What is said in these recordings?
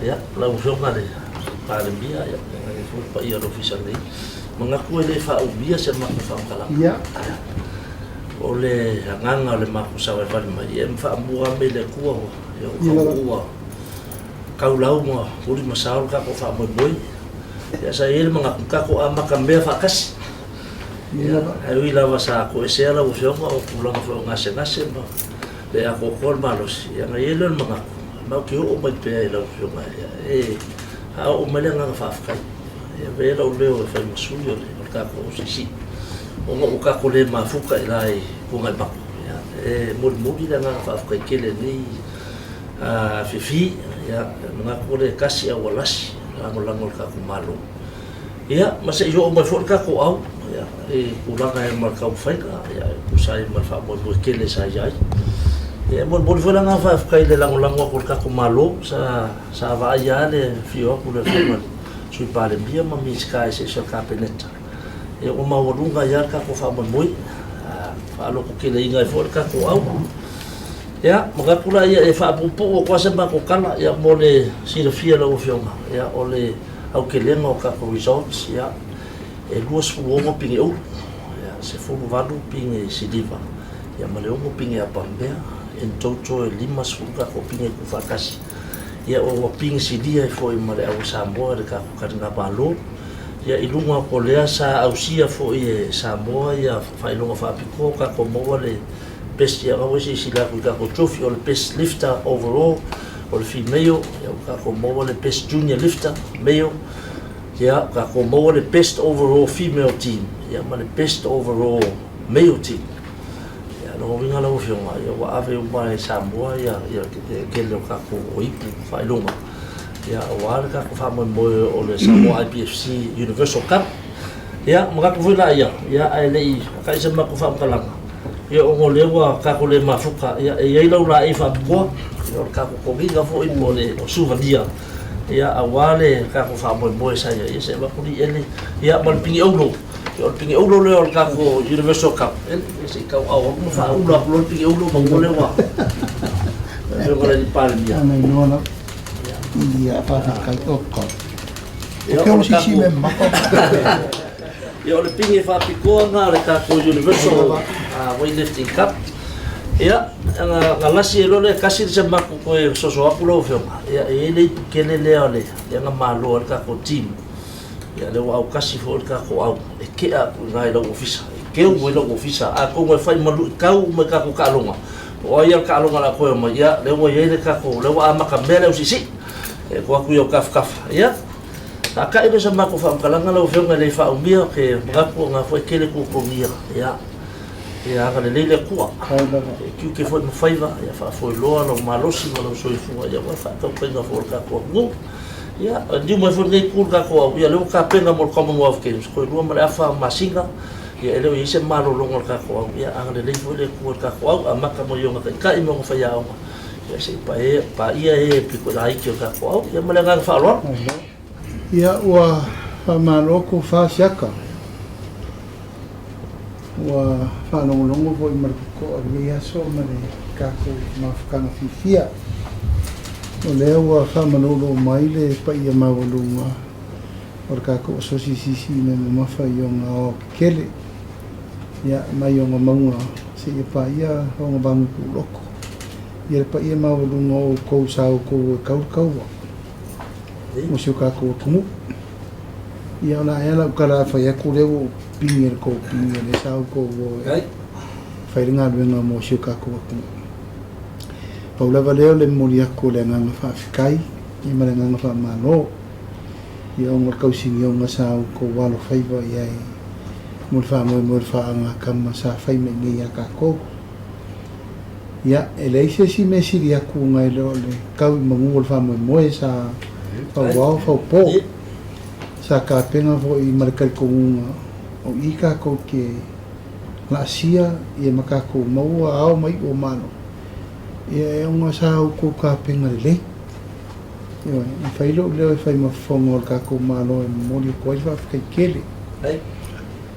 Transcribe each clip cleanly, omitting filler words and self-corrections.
Ya, lau songa le parembia ya, fu pa ia ofisa ni. Mengaku ele fa ubia se ma fa kala. Ya. Ole nganga le ma ku sa wa mai em fa bua me le ku ya ku kau lau mo uri masaul ka ko fa mo boy. Ya sa ele mengaku ka ko ama kambea fa kas. Ya, ai lava sa ko esela o songa o pulang fo ngase ba. Le ako kol malos ya ele mengaku. Mau ke o mai pe la songa ya. Ha o mele nga fa fa. Ya vela o leo fa masuyo le ka ko sisi. O mo ka ko le mafuka ilai ko ngai ba. Ya mo la nga fa fa kele ni fifi ya nga ko le kasi a walas lang ka ko malo. Ya masa yo o mai fo ka ko au ya kulanga e mar ka fa ya ku sai mar fa mo kele sa ya. Ya mo foi nga fa fa le lang ko ka ko malo sa va ya le fio ko le fa sui pale bia ma mi sky se ka peneta. E o maurunga ya ka ko fa mo fa lo ko kele inga fo ka ko au. Ya, maka pula ia e fa pupu o kwasa ba ko kala ya mo le sira fia lo fioma. Ya ole au kelenga o ka ko results ya. E luas fu o pingi o. Ya se fu vadu pingi sidiva. Ya male o pingi a pambea en toto e limas fu ka ko pingi ku fakasi. Ya o pingi sidia fo i male au Samoa de ka ko kana balo. Ya ilunga ko lea sa ausia fo i Samoa ya fa ilunga fa piko ka ko mo le best ya always is la ku ka ko trophy or best lifter overall or female ya ka ko mo le best junior lifter male ya ka ko mo le best overall female team ya ma le best overall male team ya no vinga la ofio ma ya wa ave uma e Samoa ya ke le ka ko ipu fa ilunga ya wa ka ko fa mo o le Samoa IPFC Universal Cup ya ma ka ko la ya ai le ka se ma ko fa kalanga ya o lewa ka ko le mafuka ya e lau la e fa bo ya ka ko ginga fo i mo le souvenir ya awale ka ko fa mo sa ya se ba ko ele ya mal pingi oulo ya pingi oulo le ka ko Universal Cup se ka au mo fa oulo lo pingi oulo mo le wa yo ko le palmia ana no ya fa ka ko ya ko si me ma ya le pingi fa piko nga le ka ko Universal weightlifting cup ya nga lasi lo le kasi se maku ko so aku lo fe ya ele kele le ale ya nga malo ka ko team ya le au kasi fo ka ko au e ke a nga lo ofisa ke o lo ofisa a ko mo fai malu ka o me ka ko kalonga o ya kalonga la ko ma ya le o ye ka ko le wa ma ka mele o sisi e ko aku yo kaf ya aka ilo sa maku fa kalanga lo fe nga le fa o mia ke ngaku nga fo kele ko mia ya ya ga le le ku ki ke fo mo faiva ya fa fo lo no malosi no so fu ya wa fa ka penga fo ka ko no ya di mo fo nei ku ka ko ya le ka penga mo Commonwealth Games ko lo ma fa masinga ya ele ise malo lo ka ko ya ga le fo le ku ka ko a maka mo yo ka i mo fa ya ya se pa ia e piko dai ki ka ko ya ma le ga fa lo ya wa fa malo ko fa shaka wa whanongonongo po i mariko a rea so mare kako mawhakanga whiwhia. O leo wa whamanolo mai le pa ia mawalunga o kako o sosi sisi me mawha i o ngā o kele. Ia mai o ngā maunga se ia pa ia o ngā bangu ku loko. Ia pa ia mawalunga o kou sao kou e kaua. Mo sio kako o kumu. Ia o na ela ukara whai aku leo pingi ko pingi le sao ko fai ringa venga mo sio ka ko paula valeo le moria ko le nga fa kai i mare nga fa mano i o ngor kausi i o nga sao ko walo fai va ia mo fa nga kama sa fai me ni ya ka ko ya eleise si me siria ku nga le kau mo fa mo sa pa wa fa po sa ka penga vo i markal ko o ika ko ke la sia e makako mau ao mai o mano e unha sao ko ka penga le yo e failo le fai ma fongo ka ko malo e moli ko va ka kele ai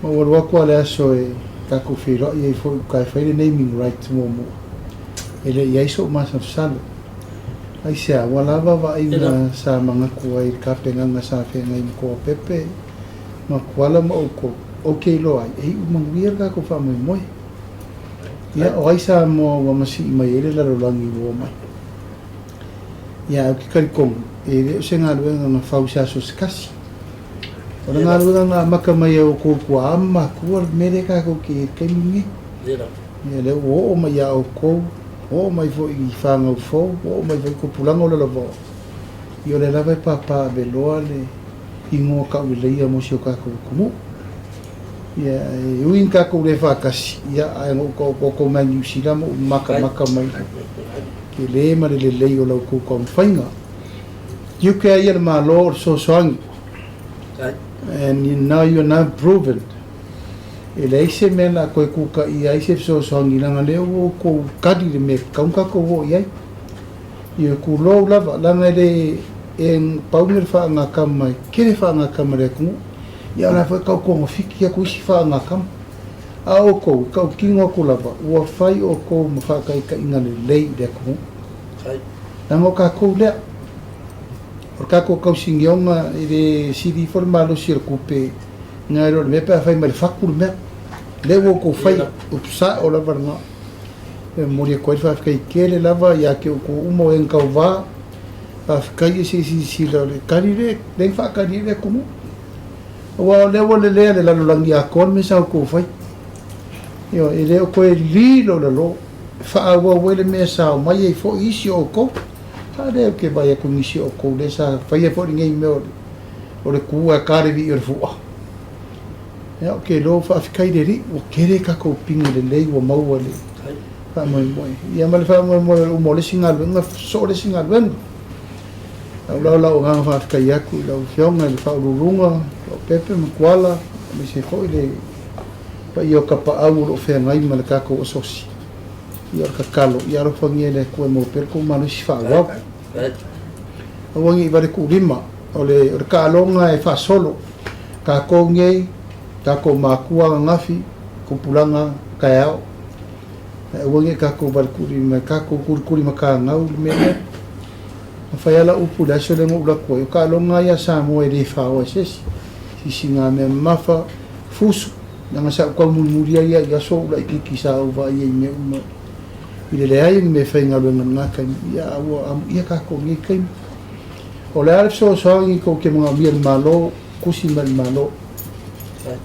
ma wa ko le aso e ka ko filo e fo ka fai naming right mo ele ia so ma sa salo ai sea wala va ina sa mga kuai kapenga nga sa fenga im ko pepe ma kwala mo ko okay lo ai e manguia ka ko fa mo ya o ai sa mo wa masi mai ele la rolangi wo mai ya ki kari kong e se nga luenga na fausa so skasi o nga luenga na maka mai o ko ama ko mere ka ko ki kemingi ya le o mai ya o ko o mai fo i fanga o fo o mai fo ko pulango le lavo io le lava papa beloa le ingo ka u le ia mo sio ka ko ya uin ka ko le fa kasi ya ai ko mai ni sila mo maka mai ke le ma le o lo ko fainga you can hear my lord so song and you know you're not proven ele ise mena ko kuka i ise so songi na le o ko kadi le me kaunka ko wo ia i ku lo lava langa le en paumer fa nga kama kere fa nga kama le ku ia na fa ka ko fiki ku si fa nga kam a o ko ka kingo ko lava o fai o ko mo fa ka inga le de ku sai nango ka ko le o ka ko singioma ile sidi formalo circupe ngaro me pa fai mal fakul me lewo ko fai upsa o la varna moria ko fa kai kele lava ya ke ko umo en kauva fa kai si la kanire le fa kanire como wa lewo le la langia kon me sa ko fai yo ele ko li lo fa wa wele me sa mai fo isi o ko ade ke vai ko isi o ko le sa fai fo ngai me o le ku a kare vi fu ya ke lo fa kai deri o kere ka ko pinga le lei o mau le fa mo ya mal fa mo mo le singa le so le singa ben la nga fa kai ya ku la fiona le fa lunga o pepe mo kwala me se foi le pa io ka pa au lo fe ngai mal ka ko sosi ya ka kalo ya ro fa ngele ko mo per ko ma si fa wa o ngi va ku lima o le ka longa e fa solo ka ko ngei ka ko makua ngafi ko pulanga kaya wangi ka ko balkuri ma ka ko kurkuri maka ngau me fa yala upu da so le mo la ko ka lo nga ya sa mo e fa o ses si singa me mafa fusu nga sa ko muria ya so la ki sa o va ye me mo ile le ai me fa nga lo nga ka ya o ya ka ko ngi kai o le arf so ngi ko ke mo mi malo kusi malo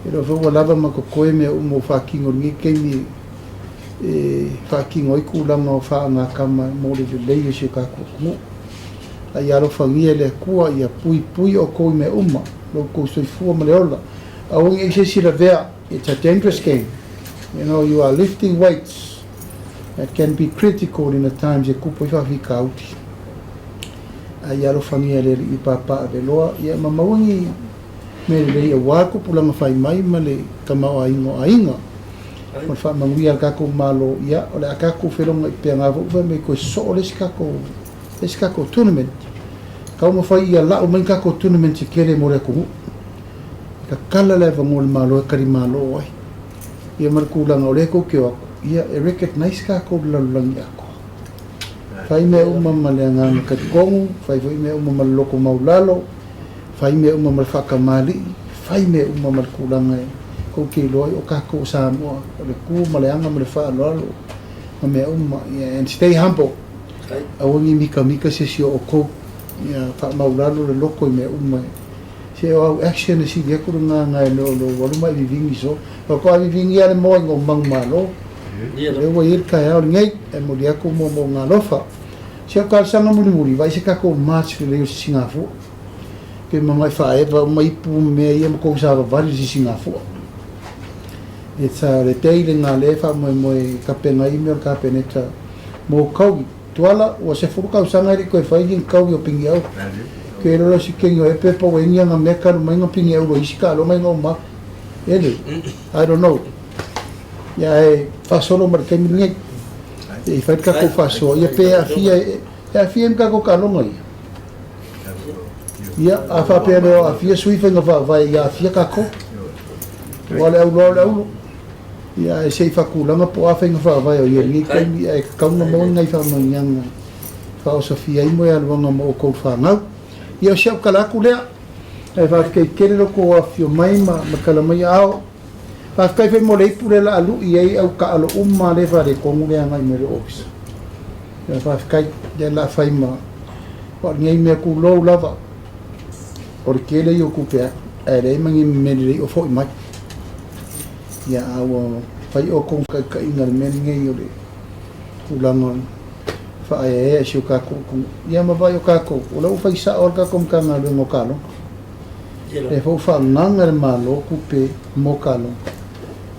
pero fue volaba ma ko koe me mo fa kingo ngi kemi fa kingo i kula no fa nga kama mo le le ye ka ko mo ai alo famia le kua ia pui o ko me lo ko so fu ma le ola a un e se la vea it's a dangerous game you know you are lifting weights that can be critical in the times e kupo fa fika out ai alo famia le i papa de loa ia mama wangi me le wa ko pulanga fai mai male kama o ainga o fa manguia ka ko malo ia o le ka ko felonga pe nga vo me ko so le ska ko tournament ka mo fai ia la o men ka ko tournament se kere mo le ko ka kala le va mo malo ka ri malo ai ia mar ku langa o le ko ke ia recognize ka ko la langa ko fai me male nga ka ko fai me mal loko maulalo fai me mal whakamali, fai me mal kulanga ko ke loi o ka ko Samoa o le ku maleanga me le whaaloalo me and stay humble awangi mika se si o ko ia wha maulalo le loko me se o action si dia ko nga lo walu mai vivingi so ko a vivingi ale mo ngo mangmalo le wo ir ka ya ngai e mo dia ko mo ngalofa se ka sanga muri vai se ka ko match le Singapore ke mga faeva mai pu me ia mo ko sa vari si Singapore le teile nga le fa mo ka penga i me ka peneta mo kau tuala o se fu ka usanga ri ko fai din kau yo pingi au ke lo si kenyo e pe po wenga nga me ka mo nga pingi au lo iska lo mai ngoma ele I don't know ya fa solo mar ke mi nge e fa ka ko fa so ia pe afia ka ko ka lo ngai ia a fa pe no a fia sui fa va vai ia fia ka ko wala au ia e sei fa ku langa po a fa va vai o ia ni ka mi e ka no mo ngai fa mo nyang whaosafia i moe aluanga mo o kou whanau. Ia o siau kalaku lea. E whakei kere loko a fio mai ma kalamai ao. Whakei whai mo leipu le la alu i ei au ka alo le whare kongu lea ngai mere ofisa. Ia whakei le la whai ma. Ngai mea ku lou lava. Ore kele i o kupea. E rei mangi mene rei o fo i mai. Ia awa whai o kong ka inga le mene ngai o le kulangon. Whae si o kako. Ia mawai o kako. O lau whai sa o kako mkanga le ngo kalo. E fo whaanganga le malo kupe mo kalo.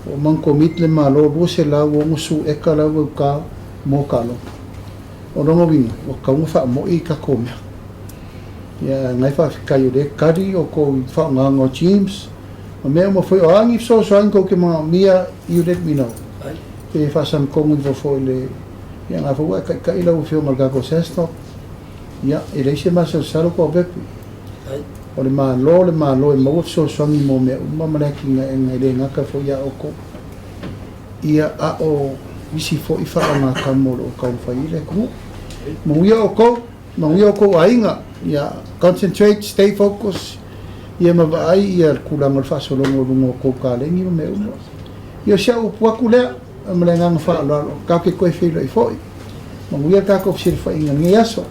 O mangkomit le malo rua se lau o ngusu eka lau au ka mo kalo. O rongo winga. O kaunga wha mo i kako mea. Ia ngai whaafikai o le kari o ko whaanganga o James. O mea mo foi o angi so aing ko ke mga mia you let me know. E whaasam kongu i fo le ia ngā whau ka ila u whio margako sestop. Ia, e reise masa saro ko bepi. O le malo e mau so swangi mo mea umamareki nga e ngai le ngaka fo ia oko. Ia a o visi fo i whaka ngā kamoro o kau whaile kumu. Manguia oko ainga. Ia, concentrate, stay focus. Ia mawai ia kulanga whaasolongo rungo ko kālengi o mea umo. Ia sia upuaku lea. Malengang whaalalo, kau ke koe whila i fwoi. Manguia kako psir whainga ngi aso.